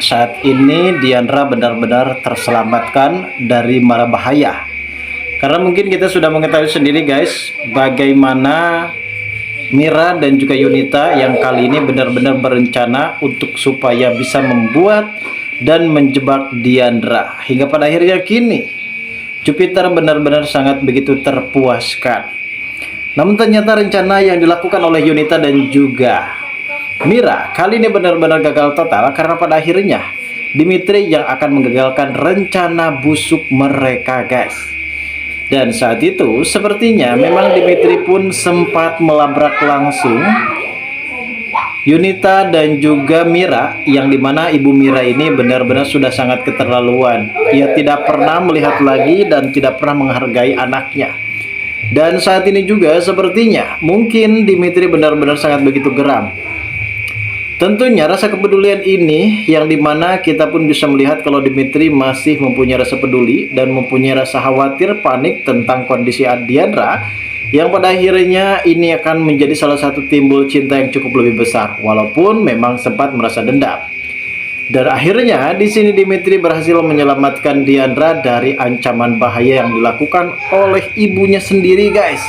Saat ini Diandra benar-benar terselamatkan dari mara bahaya. Karena mungkin kita sudah mengetahui sendiri guys, bagaimana Mira dan juga Yunita yang kali ini benar-benar berencana untuk supaya bisa membuat dan menjebak Diandra. Hingga pada akhirnya kini Jupiter benar-benar sangat begitu terpuaskan. Namun ternyata rencana yang dilakukan oleh Yunita dan juga Mira kali ini benar-benar gagal total, karena pada akhirnya Dimitri yang akan menggagalkan rencana busuk mereka guys. Dan saat itu sepertinya memang Dimitri pun sempat melabrak langsung Yunita dan juga Mira, yang dimana ibu Mira ini benar-benar sudah sangat keterlaluan. Ia tidak pernah melihat lagi dan tidak pernah menghargai anaknya. Dan saat ini juga sepertinya mungkin Dimitri benar-benar sangat begitu geram. Tentunya rasa kepedulian ini yang dimana kita pun bisa melihat kalau Dimitri masih mempunyai rasa peduli dan mempunyai rasa khawatir, panik tentang kondisi Diandra, yang pada akhirnya ini akan menjadi salah satu timbul cinta yang cukup lebih besar, walaupun memang sempat merasa dendam. Dan akhirnya di sini Dimitri berhasil menyelamatkan Diandra dari ancaman bahaya yang dilakukan oleh ibunya sendiri guys,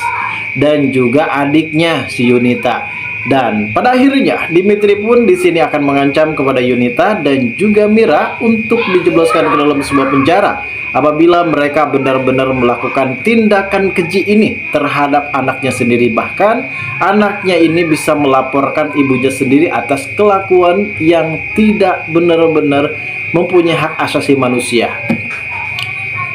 dan juga adiknya si Yunita. Dan pada akhirnya Dimitri pun di sini akan mengancam kepada Yunita dan juga Mira untuk dijebloskan ke dalam sebuah penjara apabila mereka benar-benar melakukan tindakan keji ini terhadap anaknya sendiri. Bahkan anaknya ini bisa melaporkan ibunya sendiri atas kelakuan yang tidak benar-benar mempunyai hak asasi manusia.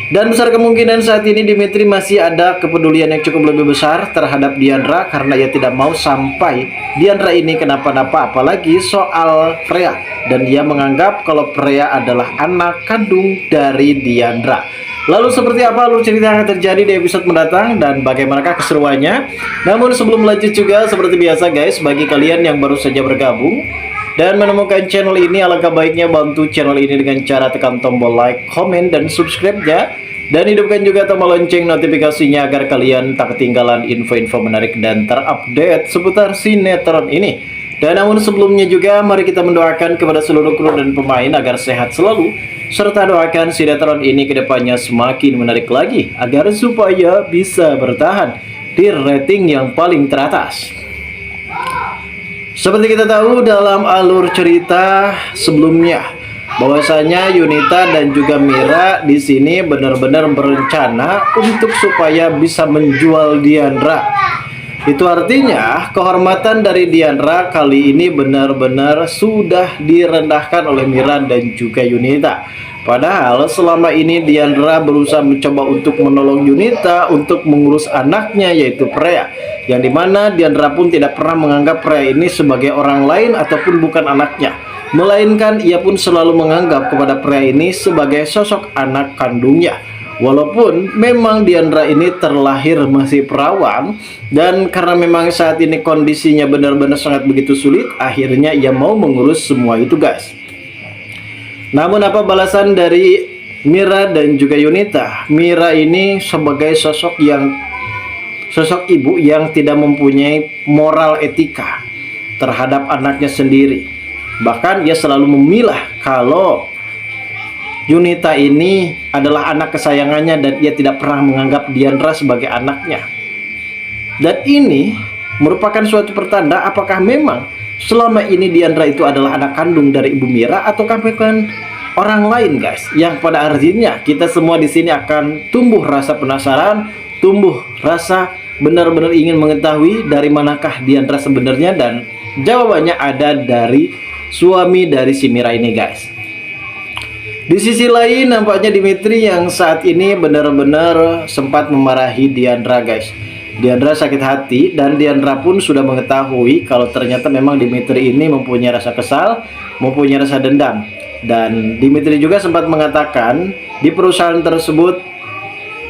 Dan besar kemungkinan saat ini Dimitri masih ada kepedulian yang cukup lebih besar terhadap Diandra, karena ia tidak mau sampai Diandra ini kenapa-napa, apalagi soal Freya. Dan dia menganggap kalau Freya adalah anak kandung dari Diandra. Lalu seperti apa alur cerita yang akan terjadi di episode mendatang dan bagaimanakah keseruannya? Namun sebelum lanjut juga seperti biasa guys, bagi kalian yang baru saja bergabung dan menemukan channel ini, alangkah baiknya bantu channel ini dengan cara tekan tombol like, komen, dan subscribe-nya. Dan hidupkan juga tombol lonceng notifikasinya agar kalian tak ketinggalan info-info menarik dan terupdate seputar sinetron ini. Dan namun sebelumnya juga mari kita mendoakan kepada seluruh kru dan pemain agar sehat selalu, serta doakan sinetron ini kedepannya semakin menarik lagi agar supaya bisa bertahan di rating yang paling teratas. Seperti kita tahu dalam alur cerita sebelumnya, bahwasanya Yunita dan juga Mira di sini benar-benar berencana untuk supaya bisa menjual Diandra. Itu artinya kehormatan dari Diandra kali ini benar-benar sudah direndahkan oleh Mira dan juga Yunita. Padahal selama ini Diandra berusaha mencoba untuk menolong Yunita untuk mengurus anaknya yaitu Freya, yang dimana Diandra pun tidak pernah menganggap Freya ini sebagai orang lain ataupun bukan anaknya, melainkan ia pun selalu menganggap kepada Freya ini sebagai sosok anak kandungnya. Walaupun memang Diandra ini terlahir masih perawan, dan karena memang saat ini kondisinya benar-benar sangat begitu sulit, akhirnya ia mau mengurus semua itu guys. Namun apa balasan dari Mira dan juga Yunita? Mira ini sebagai sosok ibu yang tidak mempunyai moral etika terhadap anaknya sendiri. Bahkan ia selalu memilah kalau Yunita ini adalah anak kesayangannya dan ia tidak pernah menganggap Diandra sebagai anaknya. Dan ini merupakan suatu pertanda apakah memang selama ini Diandra itu adalah anak kandung dari ibu Mira ataukah bukan orang lain guys. Yang pada artinya kita semua di sini akan tumbuh rasa penasaran, tumbuh rasa benar-benar ingin mengetahui dari manakah Diandra sebenarnya, dan jawabannya ada dari suami dari si Mira ini guys. Di sisi lain nampaknya Dimitri yang saat ini benar-benar sempat memarahi Diandra guys. Diandra sakit hati dan Diandra pun sudah mengetahui kalau ternyata memang Dimitri ini mempunyai rasa kesal, mempunyai rasa dendam. Dan Dimitri juga sempat mengatakan di perusahaan tersebut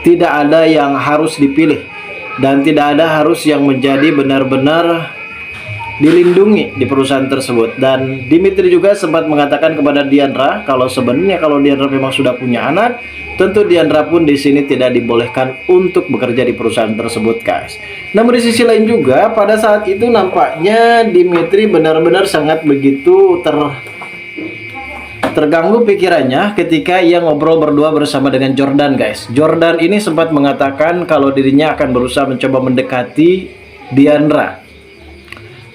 tidak ada yang harus dipilih dan tidak ada harus yang menjadi benar-benar dilindungi di perusahaan tersebut. Dan Dimitri juga sempat mengatakan kepada Diandra kalau sebenarnya kalau Diandra memang sudah punya anak, tentu Diandra pun di sini tidak dibolehkan untuk bekerja di perusahaan tersebut guys. Namun di sisi lain juga pada saat itu nampaknya Dimitri benar-benar sangat begitu terganggu pikirannya ketika ia ngobrol berdua bersama dengan Jordan, guys. Jordan ini sempat mengatakan kalau dirinya akan berusaha mencoba mendekati Diandra.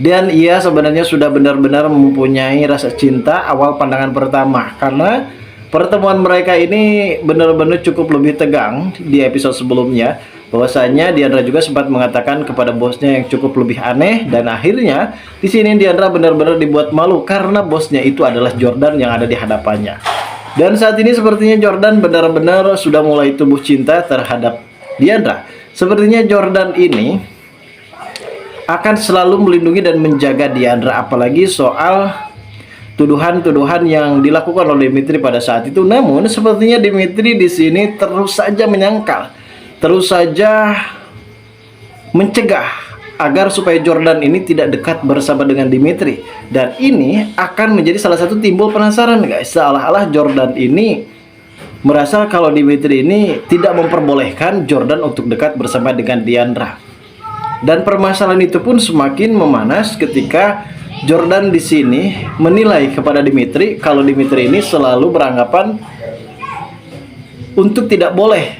Dan ia sebenarnya sudah benar-benar mempunyai rasa cinta awal pandangan pertama. Karena pertemuan mereka ini benar-benar cukup lebih tegang di episode sebelumnya. Bahwasanya Diandra juga sempat mengatakan kepada bosnya yang cukup lebih aneh, dan akhirnya di sini Diandra benar-benar dibuat malu karena bosnya itu adalah Jordan yang ada di hadapannya. Dan saat ini sepertinya Jordan benar-benar sudah mulai tumbuh cinta terhadap Diandra. Sepertinya Jordan ini akan selalu melindungi dan menjaga Diandra, apalagi soal tuduhan-tuduhan yang dilakukan oleh Dimitri pada saat itu. Namun sepertinya Dimitri di sini terus saja menyangkal, terus saja mencegah agar supaya Jordan ini tidak dekat bersama dengan Dimitri. Dan ini akan menjadi salah satu timbul penasaran, guys. Seolah-olah Jordan ini merasa kalau Dimitri ini tidak memperbolehkan Jordan untuk dekat bersama dengan Diandra. Dan permasalahan itu pun semakin memanas ketika Jordan di sini menilai kepada Dimitri kalau Dimitri ini selalu beranggapan untuk tidak boleh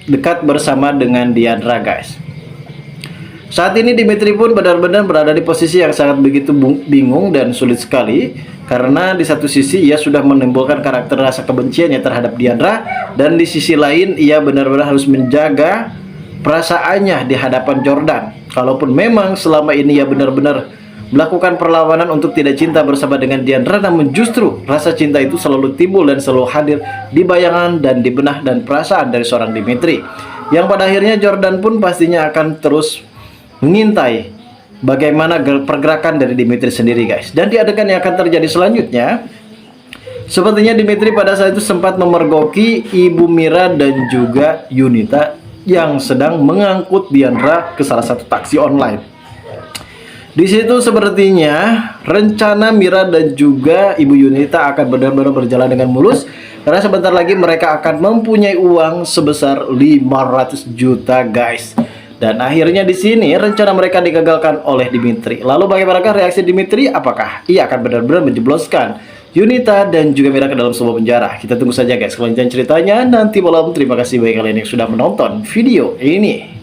dekat bersama dengan Diandra, guys. Saat ini Dimitri pun benar-benar berada di posisi yang sangat begitu bingung dan sulit sekali. Karena di satu sisi ia sudah menimbulkan karakter rasa kebenciannya terhadap Diandra, dan di sisi lain ia benar-benar harus menjaga perasaannya di hadapan Jordan. Kalaupun memang selama ini ia benar-benar melakukan perlawanan untuk tidak cinta bersama dengan Diandra, namun justru rasa cinta itu selalu timbul dan selalu hadir di bayangan dan di benak dan perasaan dari seorang Dimitri, yang pada akhirnya Jordan pun pastinya akan terus mengintai bagaimana pergerakan dari Dimitri sendiri, guys. Dan di adegan yang akan terjadi selanjutnya, sepertinya Dimitri pada saat itu sempat memergoki Ibu Mira dan juga Yunita yang sedang mengangkut Diandra ke salah satu taksi online. Di situ sepertinya rencana Mira dan juga Ibu Yunita akan benar-benar berjalan dengan mulus, karena sebentar lagi mereka akan mempunyai uang sebesar 500 juta, guys. Dan akhirnya di sini rencana mereka digagalkan oleh Dimitri. Lalu bagaimanakah reaksi Dimitri? Apakah ia akan benar-benar menjebloskan Yunita dan juga Mira ke dalam sebuah penjara? Kita tunggu saja, guys, kelanjutan ceritanya nanti malam. Terima kasih bagi kalian yang sudah menonton video ini.